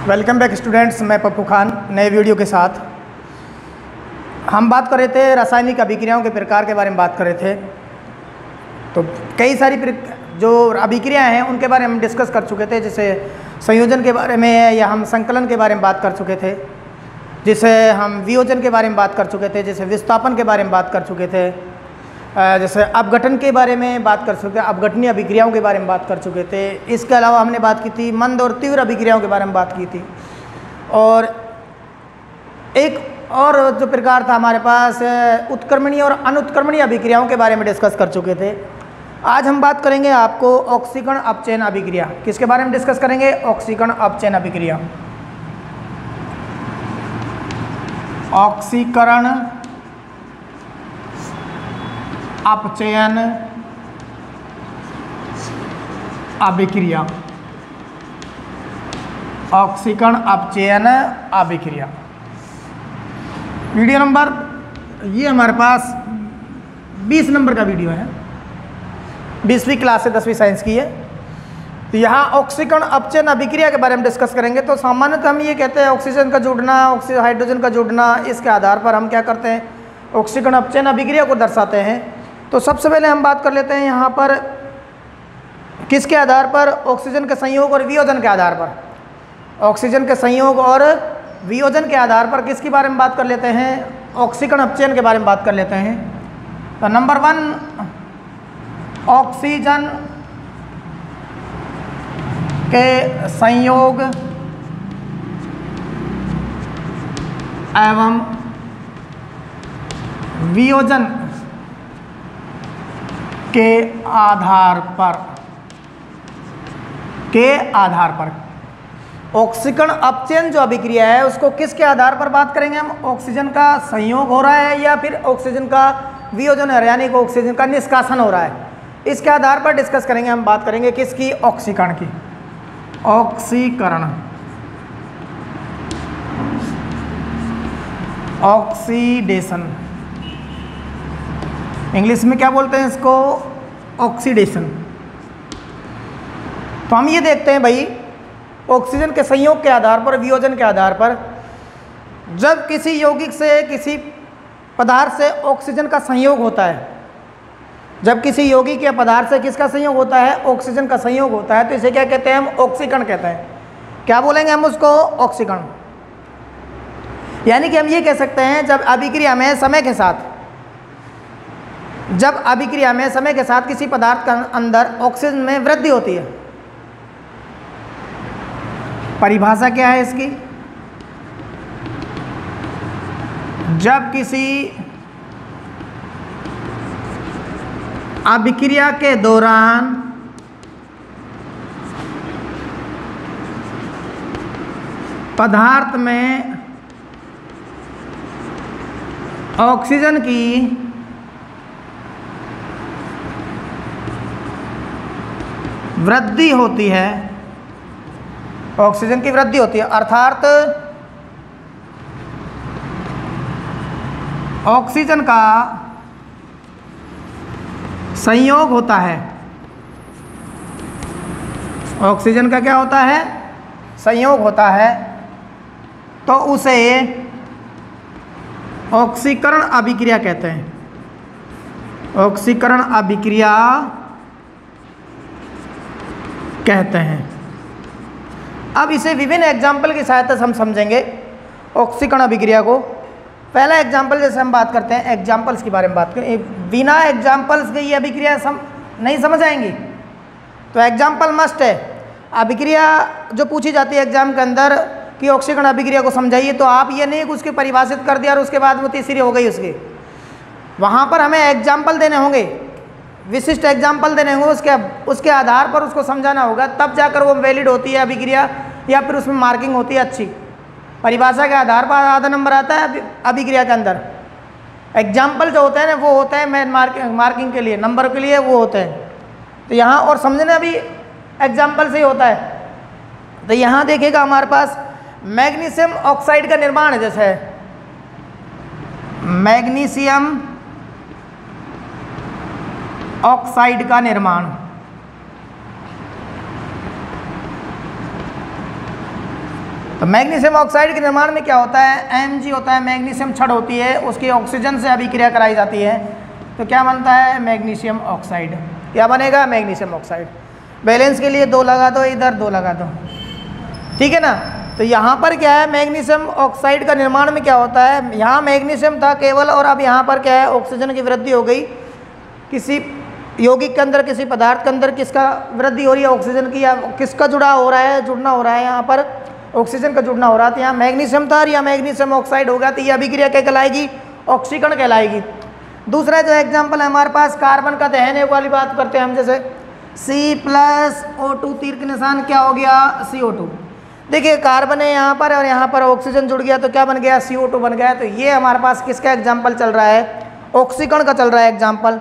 Welcome back students, मैं पप्पू खान नए video के साथ। हम बात कर रहे थे रासायनिक अभिक्रियाओं के प्रकार के बारे में बात कर रहे थे। तो कई सारी जो अभिक्रियाएं हैं उनके बारे में हम डिस्कस कर चुके थे, जैसे संयोजन के बारे में, या हम संकलन के बारे में बात कर चुके थे, जैसे हम वियोजन के बारे में बात कर चुके थे, जैसे विस्थापन के बारे में बात कर चुके थे, जैसे अपघटन के बारे में बात कर चुके, अपघटनीय अभिक्रियाओं के बारे में बात कर चुके थे। इसके अलावा हमने बात की थी मंद और तीव्र अभिक्रियाओं के बारे में बात की थी। और एक और जो प्रकार था हमारे पास, उत्क्रमणीय और अनुत्क्रमणीय अभिक्रियाओं के बारे में डिस्कस कर चुके थे। आज हम बात करेंगे आपको ऑक्सीकरण अपचयन अभिक्रिया। किसके बारे में डिस्कस करेंगे? ऑक्सीकरण अपचयन अभिक्रिया। ऑक्सीकरण अपचयन अभिक्रिया। ऑक्सीकरण अपचयन अभिक्रिया। वीडियो नंबर, ये हमारे पास 20 नंबर का वीडियो है, 20वीं क्लास से 10वीं साइंस की है। तो यहाँ ऑक्सीकरण अपचयन अभिक्रिया के बारे में डिस्कस करेंगे। तो सामान्यतः हम ये कहते हैं ऑक्सीजन का जुड़ना, हाइड्रोजन का जुड़ना, इसके आधार पर हम क्या करते हैं, ऑक्सीकरण अपचयन अभिक्रिया को दर्शाते हैं। तो सबसे पहले हम बात कर लेते हैं यहाँ पर किसके आधार पर, ऑक्सीजन के संयोग और वियोजन के आधार पर। ऑक्सीजन के संयोग और वियोजन के आधार पर किसके बारे में बात कर लेते हैं, ऑक्सीकरण अपचयन के बारे में बात कर लेते हैं। तो नंबर 1, ऑक्सीजन के संयोग एवं वियोजन के आधार पर ऑक्सीकरण अपचयन जो अभिक्रिया है उसको किसके आधार पर बात करेंगे हम? ऑक्सीजन का संयोग हो रहा है या फिर ऑक्सीजन का वियोजन है, यानी कि ऑक्सीजन का निष्कासन हो रहा है, इसके आधार पर डिस्कस करेंगे। हम बात करेंगे किसकी? ऑक्सीकरण की। ऑक्सीकरण, ऑक्सीडेशन, इंग्लिश में क्या बोलते हैं इसको? ऑक्सीडेशन। तो हम ये देखते हैं भाई, ऑक्सीजन के संयोग के आधार पर, वियोजन के आधार पर, जब किसी यौगिक से, किसी पदार्थ से ऑक्सीजन का संयोग होता है, जब किसी यौगिक या पदार्थ से किसका संयोग होता है? ऑक्सीजन का संयोग होता है, तो इसे क्या कहते हैं हम? ऑक्सीकरण कहते हैं। क्या बोलेंगे हम उसको? ऑक्सीकरण। यानी कि हम ये कह सकते हैं जब अभिक्रिया में समय के साथ, जब अभिक्रिया में समय के साथ किसी पदार्थ के अंदर ऑक्सीजन में वृद्धि होती है। परिभाषा क्या है इसकी? जब किसी अभिक्रिया के दौरान पदार्थ में ऑक्सीजन की वृद्धि होती है, ऑक्सीजन की वृद्धि होती है, अर्थात ऑक्सीजन का संयोग होता है। ऑक्सीजन का क्या होता है? संयोग होता है। तो उसे ऑक्सीकरण अभिक्रिया कहते हैं। ऑक्सीकरण अभिक्रिया कहते हैं। अब इसे विभिन्न एग्जाम्पल की सहायता से हम समझेंगे ऑक्सीकरण अभिक्रिया को। पहला एग्जाम्पल, जैसे हम बात करते हैं एग्जाम्पल्स के बारे में बात करें, बिना एग्जाम्पल्स के ये अभिक्रिया नहीं समझ आएंगी। तो एग्जाम्पल मस्ट है। अभिक्रिया जो पूछी जाती है एग्जाम के अंदर कि ऑक्सीकरण अभिक्रिया को समझाइए, तो आप ये नहीं कि उसके परिभाषित कर दिया और उसके बाद वो तीसरी हो गई उसकी। वहाँ पर हमें एग्जाम्पल देने होंगे, विशिष्ट एग्जाम्पल देने होंगे, उसके आधार पर उसको समझाना होगा, तब जाकर वो वैलिड होती है अभिक्रिया, या फिर उसमें मार्किंग होती है अच्छी। परिभाषा के आधार पर आधा नंबर आता है अभिक्रिया के अंदर। एग्जाम्पल जो होते हैं ना, वो होते हैं मेन मार्किंग के लिए, नंबर के लिए वो होते हैं। तो यहाँ और समझना भी एग्जाम्पल से ही होता है। तो यहाँ देखिएगा हमारे पास मैग्नीशियम ऑक्साइड का निर्माण है, जैसे मैग्नीशियम ऑक्साइड का निर्माण। तो मैग्नीशियम ऑक्साइड के निर्माण में क्या होता है, Mg होता है, मैग्नीशियम छड़ होती है, उसकी ऑक्सीजन से अभिक्रिया कराई जाती है, तो क्या बनता है मैग्नीशियम ऑक्साइड। क्या बनेगा, मैग्नीशियम ऑक्साइड। बैलेंस के लिए 2 लगा दो, इधर 2 लगा दो, ठीक है ना। तो यहाँ पर क्या है, मैग्नीशियम ऑक्साइड का निर्माण में क्या होता है, यहाँ मैग्नीशियम था केवल, और अब यहाँ पर क्या है, ऑक्सीजन की वृद्धि हो गई। किसी यौगिक के अंदर, किसी पदार्थ के अंदर किसका वृद्धि हो रही है, ऑक्सीजन की, या किसका जुड़ाव हो रहा है, जुड़ना हो रहा है, यहाँ पर ऑक्सीजन का जुड़ना हो रहा है। तो यहाँ मैग्नीशियम था और यहाँ मैग्नीशियम ऑक्साइड हो गया, तो ये अभिक्रिया क्या कहलाएगी, ऑक्सीकरण कहलाएगी। दूसरा जो एग्जाम्पल है हमारे पास, कार्बन का दहन वाली बात करते हैं हम, जैसे C+O2 तीर के निशान क्या हो गया, CO2। देखिए कार्बन है यहाँ पर और यहाँ पर ऑक्सीजन जुड़ गया, तो क्या बन गया, CO2 बन गया। तो ये हमारे पास किसका एग्जाम्पल चल रहा है, ऑक्सीकरण का चल रहा है एग्जाम्पल।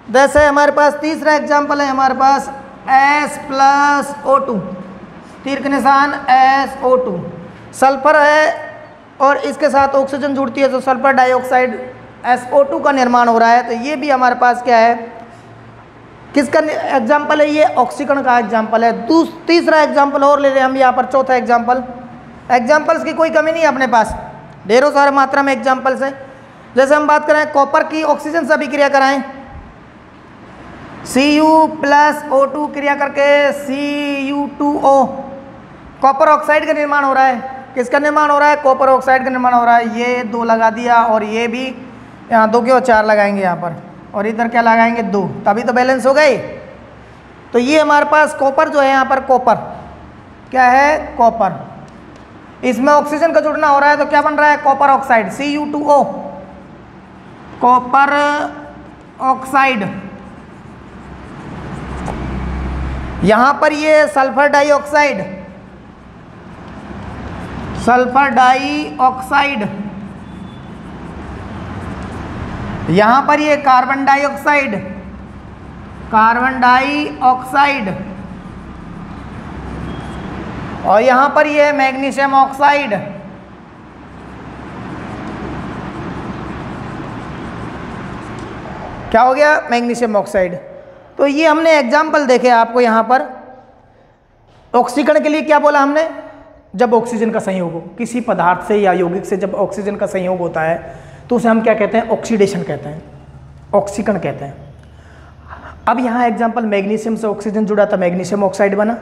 जैसे हमारे पास तीसरा एग्जाम्पल है हमारे पास S+O2 तीर के निशान SO2, सल्फर है और इसके साथ ऑक्सीजन जुड़ती है, तो सल्फर डाइऑक्साइड SO2 का निर्माण हो रहा है। तो ये भी हमारे पास क्या है, किसका एग्जाम्पल है, ये ऑक्सीकरण का एग्जाम्पल है। तीसरा एग्जाम्पल और ले रहे हैं हम यहाँ पर, चौथा एग्जाम्पल। एग्जाम्पल्स की कोई कमी नहीं है अपने पास, ढेरों सारे मात्रा में एग्जाम्पल्स हैं। जैसे हम बात करें कॉपर की ऑक्सीजन से अभिक्रिया कराएं, Cu+O2 क्रिया करके Cu2O, कॉपर ऑक्साइड का निर्माण हो रहा है। किसका निर्माण हो रहा है, कॉपर ऑक्साइड का निर्माण हो रहा है। ये 2 लगा दिया और ये भी यहाँ 2 क्यों 4 लगाएंगे यहाँ पर, और इधर क्या लगाएंगे 2, तभी तो बैलेंस हो गई। तो ये हमारे पास कॉपर जो है यहाँ पर, कॉपर क्या है, कॉपर, इसमें ऑक्सीजन का जुड़ना हो रहा है, तो क्या बन रहा है, copper oxide Cu2O, copper oxide. यहाँ पर ये सल्फर डाइऑक्साइड, सल्फर डाइऑक्साइड, यहाँ पर ये कार्बन डाइऑक्साइड, कार्बन डाइऑक्साइड, और यहाँ पर ये मैग्नीशियम ऑक्साइड। क्या हो गया, मैग्नीशियम ऑक्साइड। तो ये हमने एग्जाम्पल देखे आपको यहाँ पर। ऑक्सीकरण के लिए क्या बोला हमने, जब ऑक्सीजन का संयोग हो किसी पदार्थ से या यौगिक से, जब ऑक्सीजन का संयोग होता है तो उसे हम क्या कहते हैं, ऑक्सीडेशन कहते हैं, ऑक्सीकरण कहते हैं। अब यहाँ एग्जाम्पल, मैग्नीशियम से ऑक्सीजन जुड़ा तो मैग्नीशियम ऑक्साइड बना,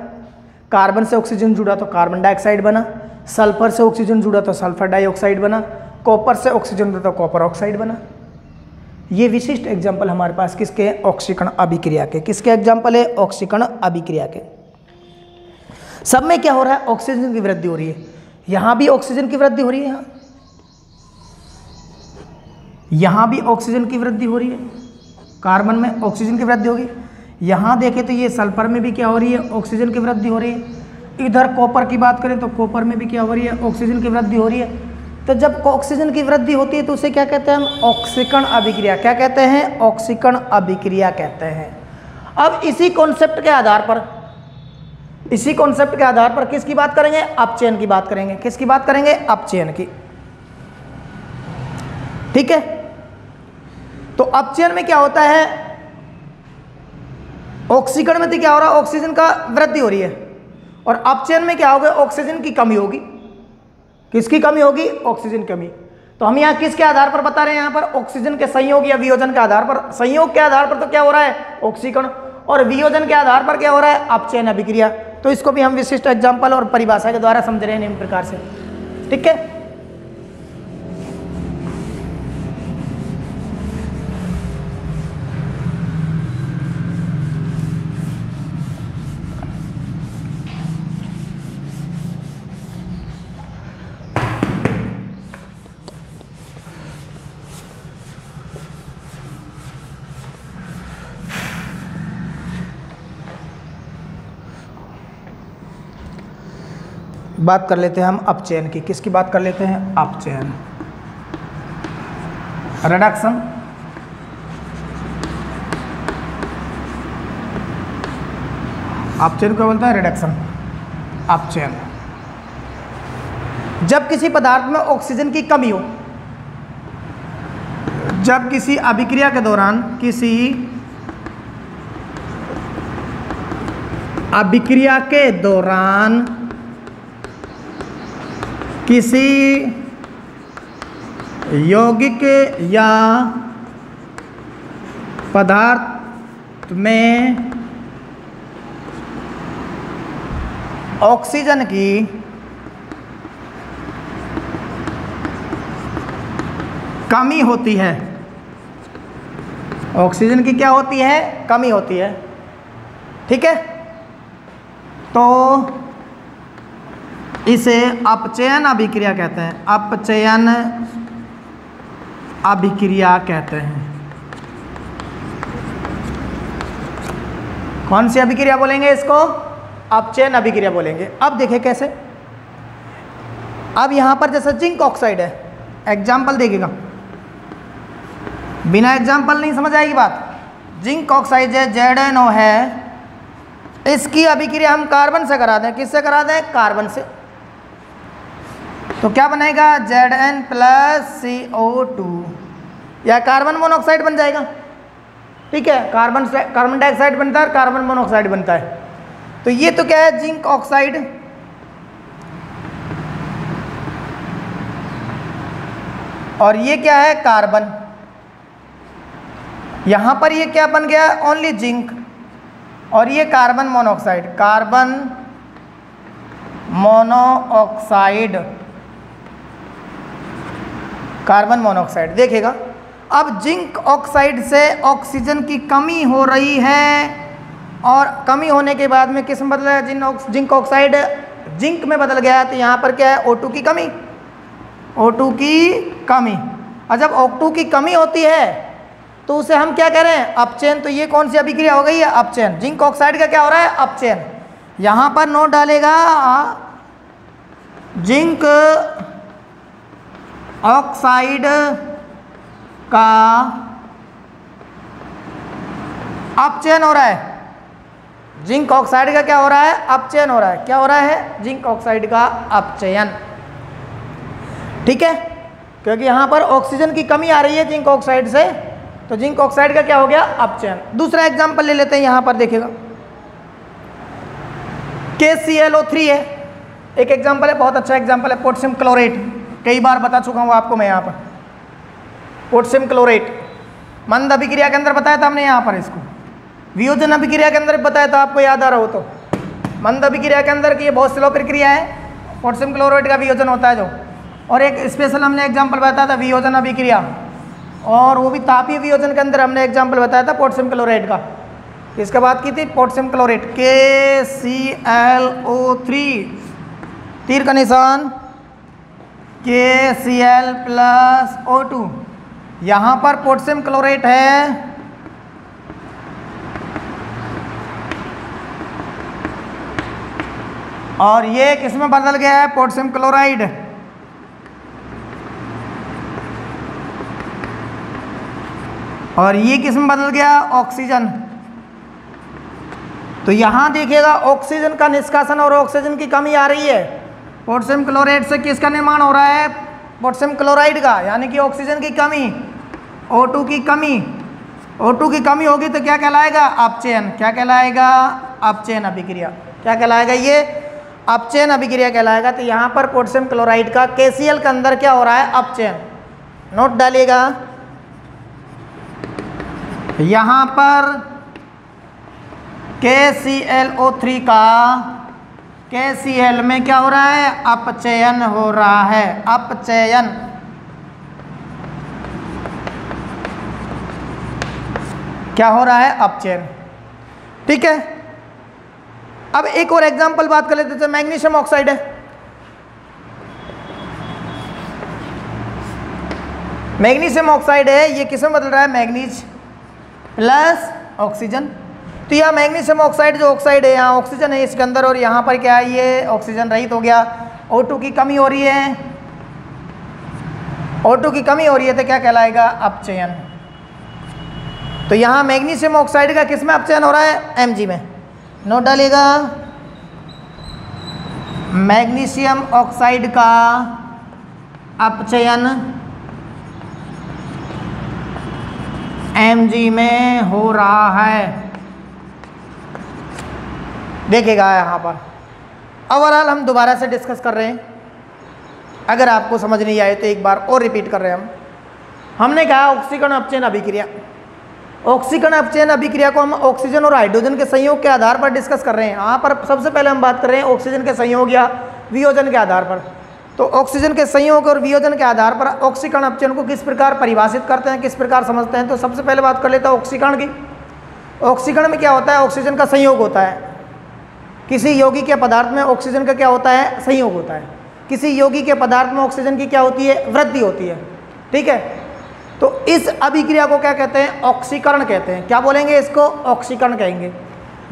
कार्बन से ऑक्सीजन जुड़ा तो कार्बन डाइऑक्साइड बना, सल्फर से ऑक्सीजन जुड़ा तो सल्फर डाइऑक्साइड बना, कॉपर से ऑक्सीजन जुड़ा तो कॉपर ऑक्साइड बना। ये विशिष्ट एग्जाम्पल हमारे पास किसके, ऑक्सीकरण अभिक्रिया के। किसके एग्जाम्पल है, ऑक्सीकरण अभिक्रिया के। सब में क्या हो रहा है, ऑक्सीजन की वृद्धि हो रही है। यहाँ भी ऑक्सीजन की वृद्धि हो रही है, यहाँ भी ऑक्सीजन की वृद्धि हो रही है, कार्बन में ऑक्सीजन की वृद्धि होगी। यहाँ देखें तो ये सल्फर में भी क्या हो रही है, ऑक्सीजन की वृद्धि हो रही है। इधर कॉपर की बात करें तो कॉपर में भी क्या हो रही है, ऑक्सीजन की वृद्धि हो रही है। तो जब ऑक्सीजन की वृद्धि होती है तो उसे क्या कहते हैं हम, ऑक्सीकरण अभिक्रिया। क्या कहते हैं, ऑक्सीकरण अभिक्रिया कहते हैं। अब इसी कॉन्सेप्ट के आधार पर, इसी कॉन्सेप्ट के आधार पर किसकी बात करेंगे, अपचयन की बात करेंगे। किसकी बात करेंगे, अपचयन की। ठीक है, तो अपचयन में क्या होता है, ऑक्सीकरण में तो क्या हो रहा है, ऑक्सीजन का वृद्धि हो रही है, और अपचयन में क्या होगा, ऑक्सीजन की कमी होगी। किसकी कमी होगी, ऑक्सीजन की कमी। तो हम यहाँ किसके आधार पर बता रहे हैं, यहाँ पर ऑक्सीजन के संयोग या वियोजन के आधार पर। संयोग के आधार पर तो क्या हो रहा है, ऑक्सीकरण, और वियोजन के आधार पर क्या हो रहा है, अपचयन अभिक्रिया। तो इसको भी हम विशिष्ट एग्जाम्पल और परिभाषा के द्वारा समझ रहे हैं निम्न प्रकार से। ठीक है, बात कर लेते हैं हम अपचयन की। किसकी बात कर लेते हैं, अपचयन, रिडक्शन। अपचयन क्या बोलता है, रिडक्शन, अपचयन। जब किसी पदार्थ में ऑक्सीजन की कमी हो, जब किसी अभिक्रिया के दौरान, किसी अभिक्रिया के दौरान किसी यौगिक या पदार्थ में ऑक्सीजन की कमी होती है, ऑक्सीजन की क्या होती है, कमी होती है। ठीक है, तो इसे अपचयन अभिक्रिया कहते हैं, अपचयन अभिक्रिया कहते हैं। कौन सी अभिक्रिया बोलेंगे इसको? अपचयन अभिक्रिया बोलेंगे। अब देखें कैसे। अब यहां पर जैसे जिंक ऑक्साइड है, एग्जाम्पल देखिएगा, बिना एग्जाम्पल नहीं समझ आएगी बात। जिंक ऑक्साइड है, ZnO है, इसकी अभिक्रिया हम कार्बन से करा दें। किससे करा दें? कार्बन से। तो क्या बनेगा? Zn + CO2, या कार्बन मोनोऑक्साइड बन जाएगा। ठीक है, कार्बन डाइऑक्साइड बनता है, कार्बन मोनोऑक्साइड बनता है। तो ये तो क्या है? Zinc oxide. और ये क्या है? कार्बन। यहां पर ये क्या बन गया? Only zinc. और ये carbon monoxide, carbon monoxide, carbon monoxide. देखिएगा, अब जिंक ऑक्साइड से ऑक्सीजन की कमी हो रही है, और कमी होने के बाद में किस में बदला है? जिंक ऑक्साइड जिंक में बदल गया। तो यहाँ पर क्या है? O2 की कमी, O2 की कमी। और जब O2 की कमी होती है तो उसे हम क्या कह रहे हैं? अपचयन। तो ये कौन सी अभिक्रिया हो गई है? अपचयन। जिंक ऑक्साइड का क्या हो रहा है? अपचयन। यहाँ पर नोट डालेगा, जिंक ऑक्साइड का अपचयन हो रहा है। जिंक ऑक्साइड का क्या हो रहा है? अपचयन हो रहा है। क्या हो रहा है? जिंक ऑक्साइड का अपचयन। ठीक है, क्योंकि यहाँ पर ऑक्सीजन की कमी आ रही है जिंक ऑक्साइड से, तो जिंक ऑक्साइड का क्या हो गया? अपचयन। दूसरा एग्जांपल ले लेते हैं। यहाँ पर देखिएगा, KClO3 है, एक एग्जांपल है, बहुत अच्छा एग्जांपल है, पोटेशियम क्लोरेट। कई बार बता चुका हूँ आपको मैं यहाँ पर। पोटेशियम क्लोरेट मंद अभिक्रिया के अंदर बताया था हमने, यहाँ पर इसको वियोजन अभिक्रिया के अंदर बताया था, आपको याद आ रहा हो तो। मंद अभिक्रिया के अंदर की ये बहुत स्लो प्रक्रिया है, पोटेशियम क्लोराइड का वियोजन होता है जो। और एक स्पेशल हमने एग्जांपल बताया था वियोजन अभिक्रिया, और वो भी तापीय वियोजन के अंदर हमने एग्जांपल बताया था पोटेशियम क्लोराइड का। इसके बाद की थी पोटेशियम क्लोराइड, KClO3, तीर का निशान, KCl + O2। यहाँ पर पोटेशियम क्लोराइड है, और ये किसमें बदल गया है? Potassium chloride. और ये किसमें बदल गया? ऑक्सीजन। तो यहां देखिएगा, ऑक्सीजन का निष्कासन और ऑक्सीजन की कमी आ रही है। पोटेशियम क्लोराइड से किसका निर्माण हो रहा है? पोटेशियम क्लोराइड का, यानी कि ऑक्सीजन की कमी, O2 की कमी। O2 की कमी होगी तो क्या कहलाएगा? अपचयन। क्या कहलाएगा? अपचयन अभिक्रिया। क्या कहलाएगा? ये अपचयन अभिक्रिया कहलाएगा। तो यहाँ पर पोटेशियम क्लोराइड का KCl के अंदर क्या हो रहा है? अपचयन। नोट डालिएगा, यहाँ पर KClO3 का KCl में क्या हो रहा है? अपचयन हो रहा है, अपचयन। क्या हो रहा है? अपचयन। ठीक है, अब एक और एग्जांपल बात कर लेते हैं। मैग्नीशियम ऑक्साइड है, मैग्नीशियम ऑक्साइड है, ये किसमें बदल रहा है? Manganese plus oxygen. तो यह मैग्नीशियम ऑक्साइड जो ऑक्साइड है, यहाँ ऑक्सीजन है इसके अंदर, और यहाँ पर क्या है? ये ऑक्सीजन रहित हो गया। O2 की कमी हो रही है, O2 की कमी हो रही है, तो क्या कहलाएगा? अपचयन। तो यहाँ मैग्नीशियम ऑक्साइड का किस में अपचयन हो रहा है? Mg में। नोट डालिएगा, मैग्नीशियम ऑक्साइड का अपचयन Mg में हो रहा है। देखिएगा यहाँ पर ओवरऑल हम दोबारा से डिस्कस कर रहे हैं। अगर आपको समझ नहीं आए तो एक बार और रिपीट कर रहे हैं हमने कहा ऑक्सीकरण अपचयन अभिक्रिया। ऑक्सीकरण अपचयन अभिक्रिया को हम ऑक्सीजन और हाइड्रोजन के संयोग के आधार पर डिस्कस कर रहे हैं। यहाँ पर सबसे पहले हम बात कर रहे हैं ऑक्सीजन के संयोग या वियोजन के आधार पर। तो ऑक्सीजन के संयोग और वियोजन के आधार पर ऑक्सीकरण अपचयन को किस प्रकार परिभाषित करते हैं, किस प्रकार समझते हैं। तो सबसे पहले बात कर लेते हैं ऑक्सीकरण की। ऑक्सीकरण में क्या होता है, ऑक्सीजन का संयोग होता है। किसी यौगिक के पदार्थ में ऑक्सीजन का क्या होता है, संयोग होता है। किसी यौगिक के पदार्थ में ऑक्सीजन की क्या होती है, वृद्धि होती है। ठीक है, तो इस अभिक्रिया को क्या कहते हैं, ऑक्सीकरण कहते हैं। क्या बोलेंगे इसको, ऑक्सीकरण कहेंगे।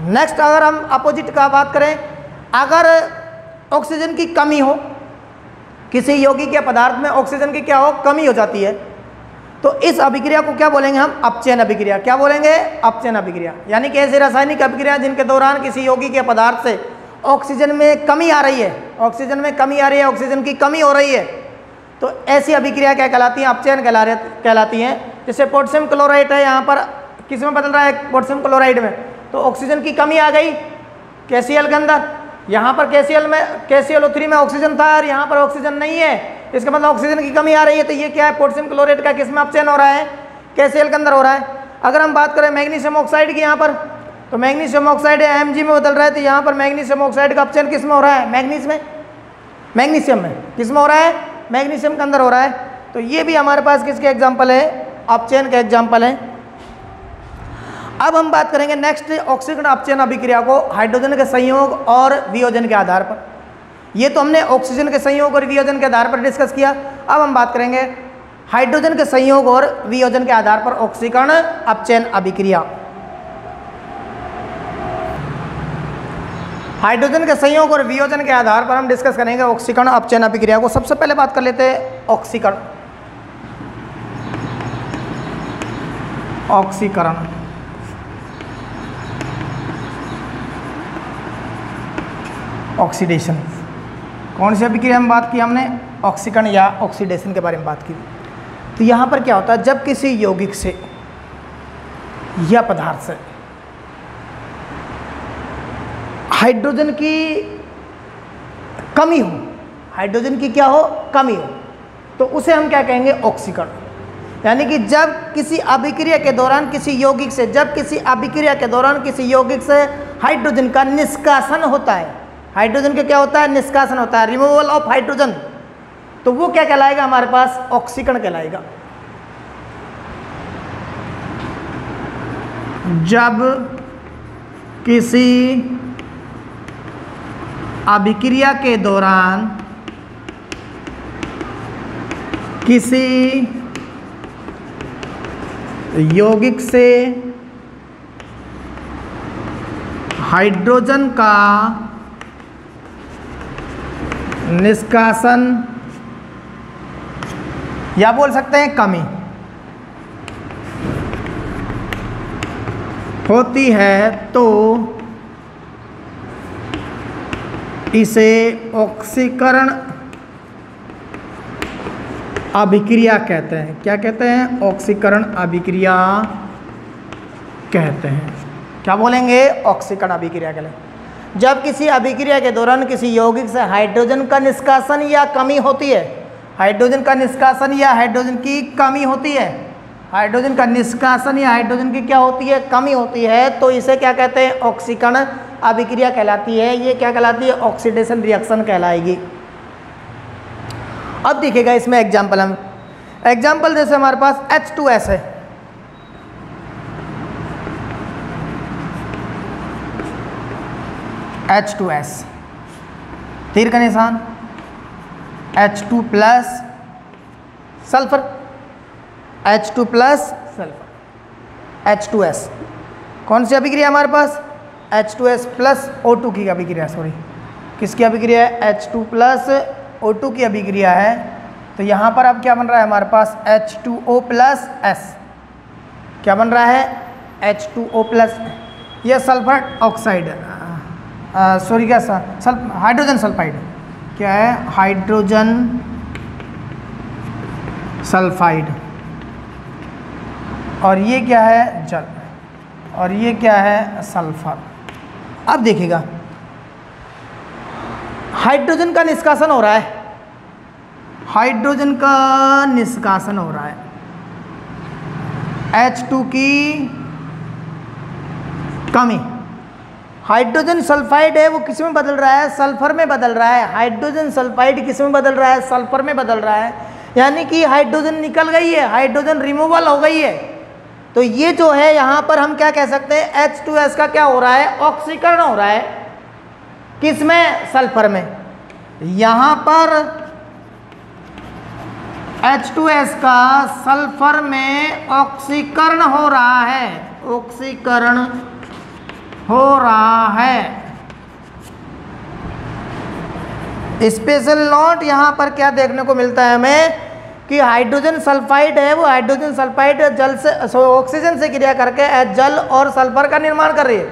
नेक्स्ट अगर हम अपोजिट का बात करें, अगर ऑक्सीजन की कमी हो, किसी यौगिक के पदार्थ में ऑक्सीजन की क्या हो, कमी हो जाती है, तो इस अभिक्रिया को क्या बोलेंगे हम, अपचयन अभिक्रिया। क्या बोलेंगे, अपचयन अभिक्रिया। यानी कि ऐसी रासायनिक अभिक्रिया जिनके दौरान किसी यौगिक के पदार्थ से ऑक्सीजन में कमी आ रही है, ऑक्सीजन में कमी आ रही है, ऑक्सीजन की कमी हो रही है, तो ऐसी अभिक्रिया क्या कहलाती हैं, अपचयन कहलाती हैं। जैसे पोटेशियम क्लोराइड है, यहाँ पर किस में बदल रहा है, पोटेशियम क्लोराइड में, तो ऑक्सीजन की कमी आ गई KCl के अंदर। यहाँ पर KClO3 में ऑक्सीजन था और यहाँ पर ऑक्सीजन नहीं है, इसका मतलब ऑक्सीजन की कमी आ रही है। तो ये क्या है, पोटेशियम क्लोराइड का किस में अपचयन हो रहा है, KCl के अंदर हो रहा है। अगर हम बात करें मैग्नीशियम ऑक्साइड की यहाँ पर, तो मैग्नीशियम ऑक्साइड Mg में बदल रहा है, तो यहाँ पर मैग्नीशियम ऑक्साइड का अपचयन किस में हो रहा है, मैग्नीशियम में किस में हो रहा है, मैग्नीशियम के अंदर हो रहा है। तो ये भी हमारे पास किसके एग्जाम्पल है, अपचयन के एग्जाम्पल है। अब हम बात करेंगे नेक्स्ट ऑक्सीकरण अपचयन अभिक्रिया को हाइड्रोजन के संयोग और वियोजन के आधार पर। ये तो हमने ऑक्सीजन के संयोग और वियोजन के आधार पर डिस्कस किया। अब हम बात करेंगे हाइड्रोजन के संयोग और वियोजन के आधार पर ऑक्सीकरण अपचयन अभिक्रिया। हाइड्रोजन के संयोग और वियोजन के आधार पर हम डिस्कस करेंगे ऑक्सीकरण अपचयन अभिक्रिया को। सबसे पहले बात कर लेते हैं ऑक्सीकरण। ऑक्सीडेशन, कौन सी अभिक्रिया में बात की हमने, ऑक्सीकरण या ऑक्सीडेशन के बारे में बात की। तो यहाँ पर क्या होता है, जब किसी यौगिक से या पदार्थ से हाइड्रोजन की कमी हो, हाइड्रोजन की क्या हो, कमी हो, तो उसे हम क्या कहेंगे, ऑक्सीकरण। यानी कि जब किसी अभिक्रिया के दौरान किसी यौगिक से, किसी यौगिक से हाइड्रोजन का निष्कासन होता है, हाइड्रोजन का क्या होता है, निष्कासन होता है, रिमूवल ऑफ हाइड्रोजन, तो वो क्या कहलाएगा हमारे पास, ऑक्सीकरण कहलाएगा। जब किसी अभिक्रिया के दौरान किसी यौगिक से हाइड्रोजन का निष्कासन या बोल सकते हैं कमी होती है, तो इसे ऑक्सीकरण अभिक्रिया कहते हैं। क्या कहते हैं, ऑक्सीकरण अभिक्रिया कहते हैं। क्या बोलेंगे, ऑक्सीकरण अभिक्रिया कहते। जब किसी अभिक्रिया के दौरान किसी यौगिक से हाइड्रोजन का निष्कासन या कमी होती है, हाइड्रोजन का निष्कासन या हाइड्रोजन की कमी होती है, हाइड्रोजन का निष्कासन या हाइड्रोजन की क्या होती है, कमी होती है, तो इसे क्या कहते हैं, ऑक्सीकरण अभिक्रिया कहलाती है। ये क्या कहलाती है, ऑक्सीडेशन रिएक्शन कहलाएगी। अब देखिएगा इसमें एग्जाम्पल, हम एग्जाम्पल जैसे हमारे पास H2S है, H2S, तीर का निशान, H2 plus sulphur, H2 plus sulphur, H2S। कौन सी अभिक्रिया हमारे पास, H2S प्लस O2 की अभिक्रिया, सॉरी किसकी अभिक्रिया है, H2 प्लस O2 की अभिक्रिया है। तो यहाँ पर अब क्या बन रहा है हमारे पास, H2O प्लस S। क्या बन रहा है, H2O प्लस, यह सल्फर ऑक्साइड, सॉरी क्या हाइड्रोजन सल्फाइड, क्या है, हाइड्रोजन सल्फाइड, और ये क्या है, जल, और ये क्या है, सल्फर। अब देखिएगा हाइड्रोजन का निष्कासन हो रहा है, हाइड्रोजन का निष्कासन हो रहा है, H2 की कमी। हाइड्रोजन सल्फाइड है वो किस में बदल रहा है, सल्फर में बदल रहा है। हाइड्रोजन सल्फाइड किस में बदल रहा है, सल्फर में बदल रहा है, यानी कि हाइड्रोजन निकल गई है, हाइड्रोजन रिमूवल हो गई है। तो ये जो है यहाँ पर हम क्या कह सकते हैं, H2S का क्या हो रहा है, ऑक्सीकरण हो रहा है। किस में, सल्फर में। यहाँ पर H2S का सल्फर में ऑक्सीकरण हो रहा है, ऑक्सीकरण हो रहा है। स्पेशल नोट यहाँ पर क्या देखने को मिलता है हमें कि हाइड्रोजन सल्फाइड है, वो हाइड्रोजन सल्फाइड जल से ऑक्सीजन से क्रिया करके जल और सल्फर का निर्माण कर रही है।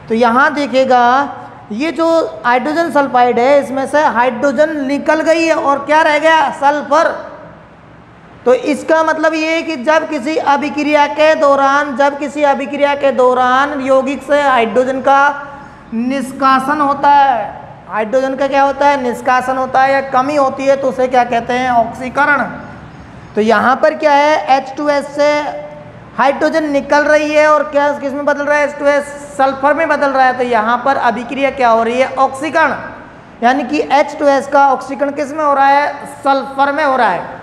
तो यहाँ देखिएगा ये जो हाइड्रोजन सल्फाइड है इसमें से हाइड्रोजन निकल गई है और क्या रह गया, सल्फर। तो इसका मतलब ये है कि जब किसी अभिक्रिया के दौरान यौगिक से हाइड्रोजन का निष्कासन होता है, हाइड्रोजन का क्या होता है, निष्कासन होता है या कमी होती है, तो उसे क्या कहते हैं, ऑक्सीकरण। तो यहाँ पर क्या है, H2S से हाइड्रोजन निकल रही है और क्या किस में बदल रहा है, H2S सल्फर में बदल रहा है। तो यहाँ पर अभिक्रिया क्या हो रही है, ऑक्सीकरण, यानी कि H2S का ऑक्सीकरण किस में हो रहा है, सल्फर में हो रहा है।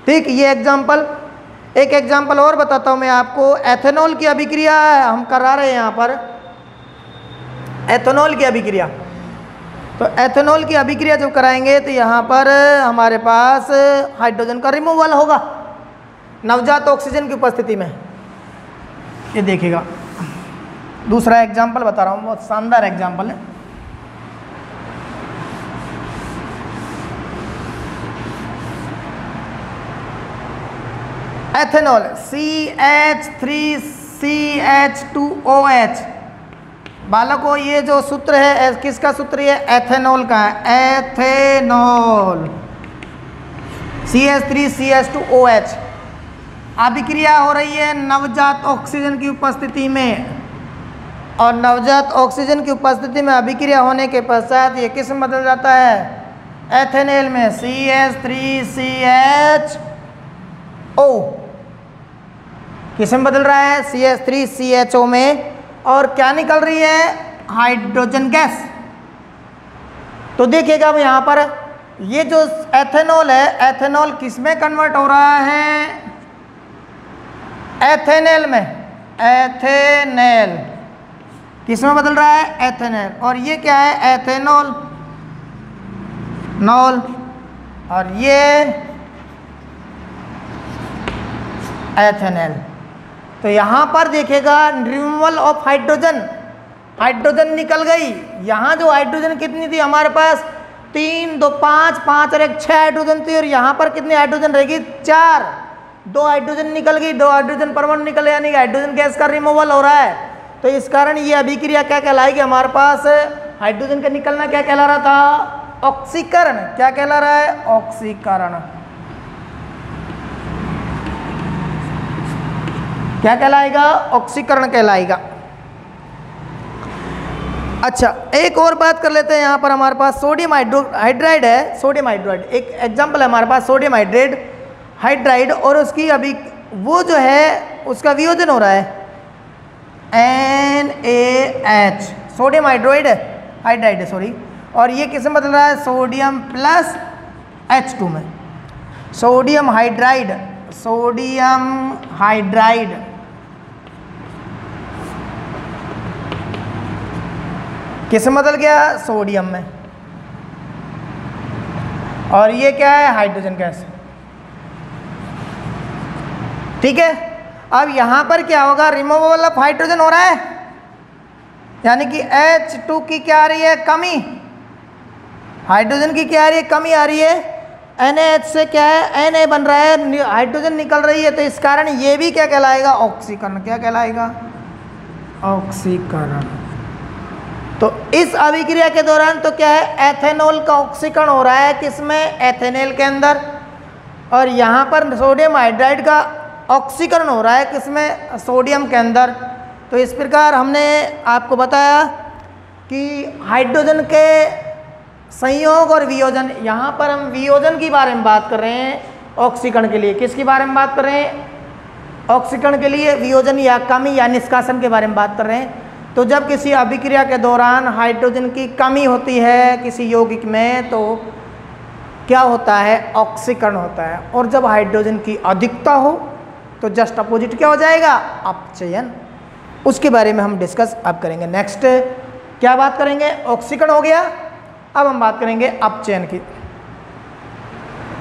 ठीक, ये एग्जाम्पल। एक एग्जाम्पल और बताता हूँ मैं आपको, एथेनॉल की अभिक्रिया हम करा रहे हैं यहाँ पर, एथेनॉल की अभिक्रिया। तो एथेनॉल की अभिक्रिया जब कराएंगे तो यहाँ पर हमारे पास हाइड्रोजन का रिमूवल होगा नवजात ऑक्सीजन की उपस्थिति में। ये देखिएगा, दूसरा एग्जाम्पल बता रहा हूँ, बहुत शानदार एग्जाम्पल है। Ethanol CH3CH2OH। बालकों ये जो सूत्र है किसका सूत्र है, एथेनॉल का है, एथेनॉल CH3CH2OH। अभिक्रिया हो रही है नवजात ऑक्सीजन की उपस्थिति में, और नवजात ऑक्सीजन की उपस्थिति में अभिक्रिया होने के पश्चात ये किस में बदल जाता है, एथेनॉल में, CH3CHO। किस में बदल रहा है, CH3CHO में, और क्या निकल रही है, हाइड्रोजन गैस। तो देखिएगा अब यहाँ पर ये जो एथेनॉल है, एथेनॉल किस में कन्वर्ट हो रहा है, एथेनॉल में, एथेनॉल किस में बदल रहा है, एथेनॉल। और ये क्या है, एथेनॉल नॉल, और ये एथेनॉल। तो यहाँ पर देखिएगा रिमूवल ऑफ हाइड्रोजन, हाइड्रोजन निकल गई। यहाँ जो हाइड्रोजन कितनी थी हमारे पास, 3 2 5 5 और 1 6 हाइड्रोजन थी, और यहाँ पर कितनी हाइड्रोजन रहेगी, 4। 2 हाइड्रोजन निकल गई, 2 हाइड्रोजन परमाणु निकले, यानी कि हाइड्रोजन गैस का रिमूवल हो रहा है। तो इस कारण ये अभिक्रिया क्या कहलाएगी, हमारे पास हाइड्रोजन का निकलना क्या कहला रहा था, ऑक्सीकरण। क्या कहला रहा है, ऑक्सीकरण। क्या कहलाएगा, ऑक्सीकरण कहलाएगा। अच्छा, एक और बात कर लेते हैं। यहाँ पर हमारे पास सोडियम हाइड्राइड है, सोडियम हाइड्राइड एक एग्जांपल है हमारे पास, सोडियम हाइड्राइड, और उसकी अभी वो जो है उसका वियोजन हो रहा है NaH, सोडियम हाइड्राइड है सॉरी, और ये किस में बदल रहा है, सोडियम प्लस H2 में। सोडियम हाइड्राइड किस में बदल गया, सोडियम में, और ये क्या है, हाइड्रोजन गैस। ठीक है, अब यहां पर क्या होगा, रिमूवल ऑफ हाइड्रोजन हो रहा है, यानी कि H2 की क्या आ रही है, कमी, हाइड्रोजन की क्या आ रही है, कमी आ रही है। NaH से क्या है, Na बन रहा है, हाइड्रोजन निकल रही है। तो इस कारण ये भी क्या कहलाएगा, ऑक्सीकरण। क्या कहलाएगा, ऑक्सीकरण। तो इस अभिक्रिया के दौरान तो क्या है, एथेनॉल का ऑक्सीकरण हो रहा है, किसमें, एथेनॉल के अंदर, और यहाँ पर सोडियम हाइड्राइड का ऑक्सीकरण हो रहा है, किसमें, सोडियम के अंदर। तो इस प्रकार हमने आपको बताया कि हाइड्रोजन के संयोग और वियोजन, यहाँ पर हम वियोजन के बारे में बात कर रहे हैं ऑक्सीकरण के लिए। किसके बारे में बात कर रहे हैं? ऑक्सीकरण के लिए वियोजन या कमी या निष्कासन के बारे में बात कर रहे हैं। तो जब किसी अभिक्रिया के दौरान हाइड्रोजन की कमी होती है किसी यौगिक में तो क्या होता है? ऑक्सीकरण होता है। और जब हाइड्रोजन की अधिकता हो तो जस्ट अपोजिट क्या हो जाएगा? अपचयन। उसके बारे में हम डिस्कस अब करेंगे। नेक्स्ट क्या बात करेंगे? ऑक्सीकरण हो गया, अब हम बात करेंगे अपचयन की।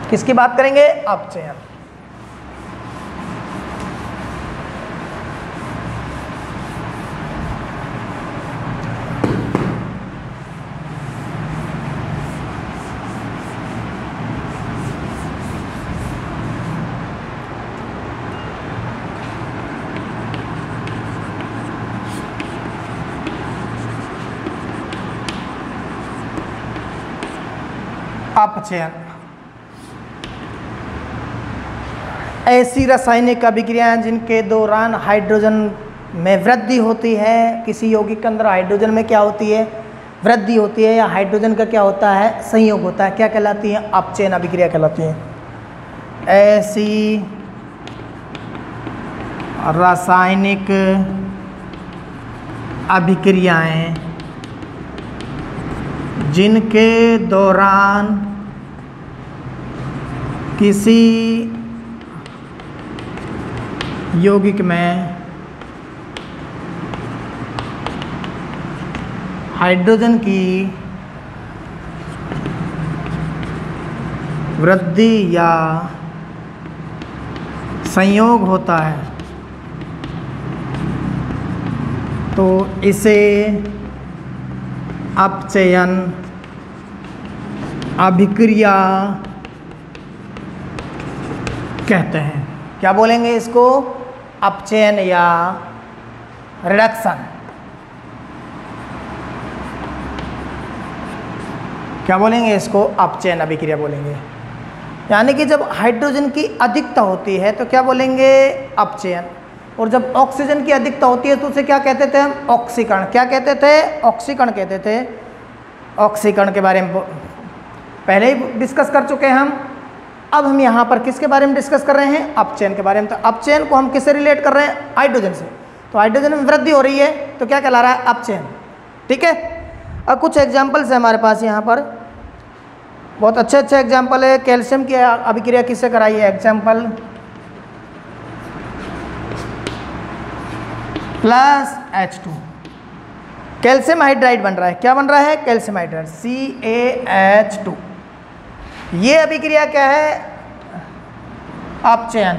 किसकी बात करेंगे? अपचयन। अपचयन ऐसी रासायनिक अभिक्रियाएं जिनके दौरान हाइड्रोजन में वृद्धि होती है। किसी यौगिक के अंदर हाइड्रोजन में क्या होती है? वृद्धि होती है, या हाइड्रोजन का क्या होता है? संयोग होता है। क्या कहलाती है? अपचयन अभिक्रिया कहलाती है। ऐसी रासायनिक अभिक्रियाएं जिनके दौरान किसी यौगिक में हाइड्रोजन की वृद्धि या संयोग होता है तो इसे अपचयन अभिक्रिया कहते हैं। क्या बोलेंगे इसको? अपचयन या रिडक्शन। क्या बोलेंगे इसको? अपचयन अभिक्रिया बोलेंगे। यानी कि जब हाइड्रोजन की अधिकता होती है तो क्या बोलेंगे? अपचयन। और जब ऑक्सीजन की अधिकता होती है तो उसे क्या कहते थे हम? ऑक्सीकरण। क्या कहते थे? ऑक्सीकरण कहते थे। ऑक्सीकरण के बारे में पहले ही डिस्कस कर चुके हैं हम। अब हम यहाँ पर किसके बारे में डिस्कस कर रहे हैं? अपचयन के बारे में। तो अपचयन को हम किससे रिलेट कर रहे हैं? हाइड्रोजन से। तो हाइड्रोजन में वृद्धि हो रही है तो क्या कहला रहा है? अपचयन। ठीक है। अब कुछ एग्जाम्पल्स है हमारे पास यहाँ पर, बहुत अच्छे अच्छे एग्जाम्पल है। कैल्शियम की अभिक्रिया किससे कराई है? Example plus H2, calcium hydride बन रहा है। क्या बन रहा है? Calcium hydride CaH2। ये अभिक्रिया क्या है? अपचयन।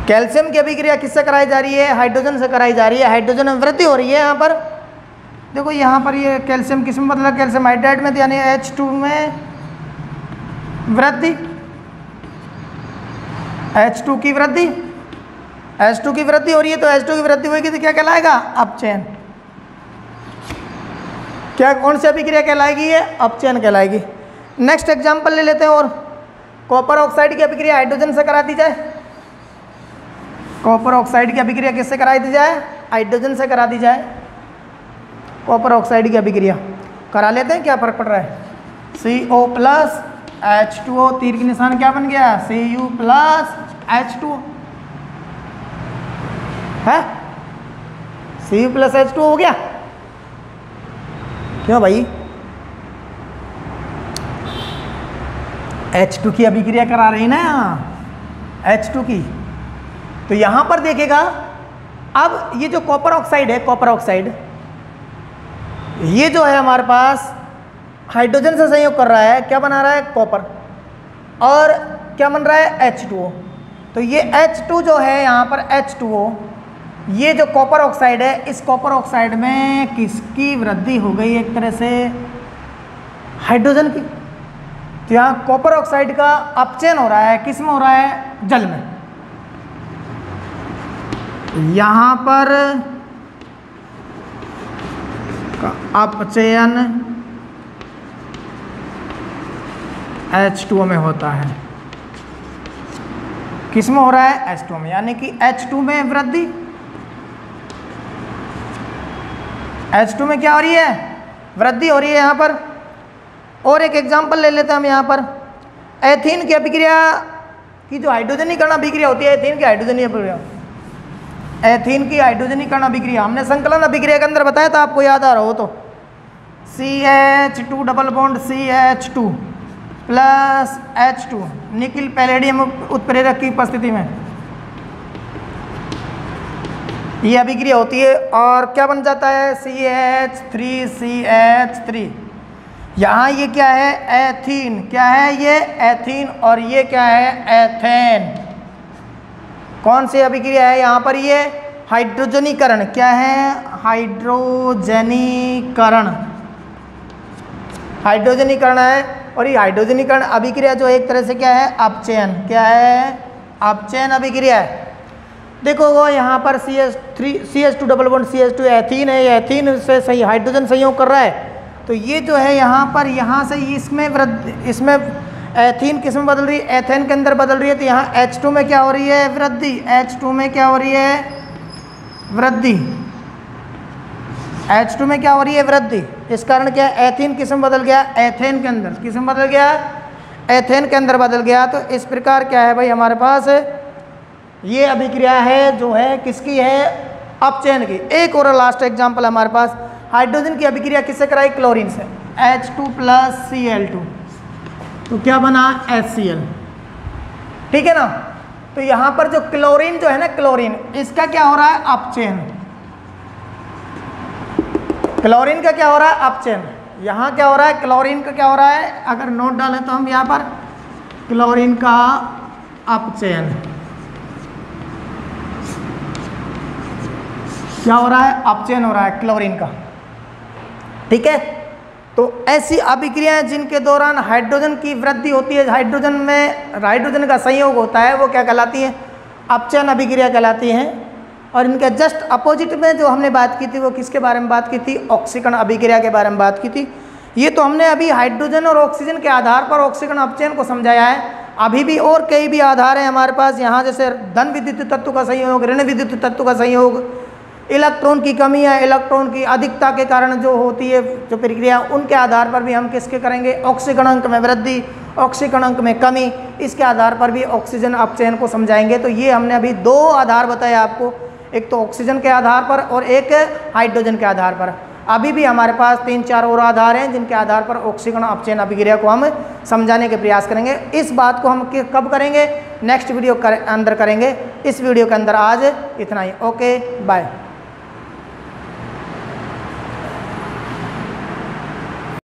कैल्शियम की अभिक्रिया किससे कराई जा रही है? हाइड्रोजन से कराई जा रही है। हाइड्रोजन में वृद्धि हो रही है। यहाँ पर देखो, यहाँ पर ये कैल्शियम किस में बदला? कैल्शियम हाइड्राइड में, यानी H2 में वृद्धि। H2 की वृद्धि, H2 की वृद्धि हो रही है तो H2 की वृद्धि होगी तो क्या कहलाएगा? अपचयन। क्या कौन सी अभिक्रिया कहलाएगी? ये अपचयन कहलाएगी। नेक्स्ट एग्जांपल ले लेते हैं। और कॉपर ऑक्साइड की अभिक्रिया हाइड्रोजन से करा दी जाए। कॉपर ऑक्साइड की अभिक्रिया किससे कराई दी जाए? हाइड्रोजन से करा दी जाए। कॉपर ऑक्साइड की अभिक्रिया करा लेते हैं, क्या फर्क पड़ रहा है? CO प्लस H2O, तीर की निशान क्या बन गया? Cu प्लस H2O है। Cu प्लस H2O हो गया। क्यों भाई? H2 की अभिक्रिया करा रही ना यहाँ, H2 की। तो यहाँ पर देखेगा, अब ये जो कॉपर ऑक्साइड है, कॉपर ऑक्साइड ये जो है हमारे पास हाइड्रोजन से संयोग कर रहा है। क्या बना रहा है? कॉपर। और क्या बन रहा है? H2O। तो ये H2 जो है यहाँ पर H2O, ये जो कॉपर ऑक्साइड है, इस कॉपर ऑक्साइड में किसकी वृद्धि हो गई? एक तरह से हाइड्रोजन की। तो यहाँ कॉपर ऑक्साइड का अपचयन हो रहा है। किस में हो रहा है? जल में। यहाँ पर अपचयन H2O में होता है। किस में हो रहा है? H2O में। यानी कि H2 में वृद्धि H2 में क्या हो रही है, वृद्धि हो रही है यहाँ पर। और एक एग्जाम्पल ले लेते हैं हम यहाँ पर, एथीन की अभिक्रिया की जो हाइड्रोजनीकरण अभिक्रिया होती है, एथीन की हाइड्रोजनीय अभिक्रिया, एथीन की हाइड्रोजनीकरण अभिक्रिया हमने संकलन अभिक्रिया के अंदर बताया था, आपको याद आ रहा हो तो, CH2 double bond CH2 plus H2 nickel palladium उत्प्रेरक की उपस्थिति में ये अभिक्रिया होती है और क्या बन जाता है, CH3CH3। यहाँ ये क्या है, एथीन, क्या है ये, एथीन, और ये क्या है, एथेन। कौन सी अभिक्रिया है यहाँ पर, ये हाइड्रोजनीकरण, क्या है, हाइड्रोजनीकरण, हाइड्रोजनीकरण है। और ये हाइड्रोजनीकरण अभिक्रिया जो एक तरह से क्या है, अपचयन, क्या है, अपचयन अभिक्रिया है। देखो वो यहाँ पर CH2 double bond CH2 ethene है, ये एथीन से सही हाइड्रोजन संयोग कर रहा है, तो ये जो है यहाँ पर, यहाँ से इसमें वृद्धि, इसमें एथीन किस में बदल रही है, एथेन के अंदर बदल रही है, तो यहाँ H2 में क्या हो रही है, वृद्धि, H2 में क्या हो रही है, वृद्धि, H2 में क्या हो रही है, वृद्धि। इस कारण क्या, एथीन किस में बदल गया, एथेन के अंदर, किस में बदल गया, एथेन के अंदर बदल गया। तो इस प्रकार क्या है भाई, हमारे पास ये अभिक्रिया है जो है किसकी है, अपचयन की। एक और लास्ट एग्जांपल हमारे पास, हाइड्रोजन की अभिक्रिया किससे कराई, क्लोरीन से, H2 प्लस Cl2, तो क्या बना, HCl, ठीक है ना। तो यहाँ पर जो क्लोरीन जो है ना, क्लोरीन, इसका क्या हो रहा है, अपचयन, क्लोरीन का क्या हो रहा है, अपचयन। यहाँ क्या हो रहा है, क्लोरीन का क्या हो रहा है, अगर नोट डालें तो हम यहाँ पर, क्लोरीन का अपचयन, क्या हो रहा है, अपचयन हो रहा है क्लोरीन का, ठीक है। तो ऐसी अभिक्रियाएं जिनके दौरान हाइड्रोजन की वृद्धि होती है, हाइड्रोजन में हाइड्रोजन का संयोग होता है, वो क्या कहलाती है, अपचयन अभिक्रिया कहलाती हैं। और इनके जस्ट अपोजिट में जो हमने बात की थी, वो किसके बारे में बात की थी, ऑक्सीकरण अभिक्रिया के बारे में बात की थी। ये तो हमने अभी हाइड्रोजन और ऑक्सीजन के आधार पर ऑक्सीकरण अपचयन को समझाया है। अभी भी और कई भी आधार हैं हमारे पास यहाँ, जैसे धन विद्युत तत्व का संयोग, ऋण विद्युत तत्व का संयोग, इलेक्ट्रॉन की कमी या इलेक्ट्रॉन की अधिकता के कारण जो होती है जो प्रक्रिया, उनके आधार पर भी हम किसके करेंगे, ऑक्सीकरणांक में वृद्धि, ऑक्सीकरणांक में कमी, इसके आधार पर भी ऑक्सीजन अपचयन को समझाएंगे। तो ये हमने अभी दो आधार बताए आपको, एक तो ऑक्सीजन के आधार पर और एक हाइड्रोजन के आधार पर। अभी भी हमारे पास 3-4 और आधार हैं जिनके आधार पर ऑक्सीकरण अपचयन अभिक्रिया को हम समझाने के प्रयास करेंगे। इस बात को हम कब करेंगे, नेक्स्ट वीडियो अंदर करेंगे। इस वीडियो के अंदर आज इतना ही। Okay bye.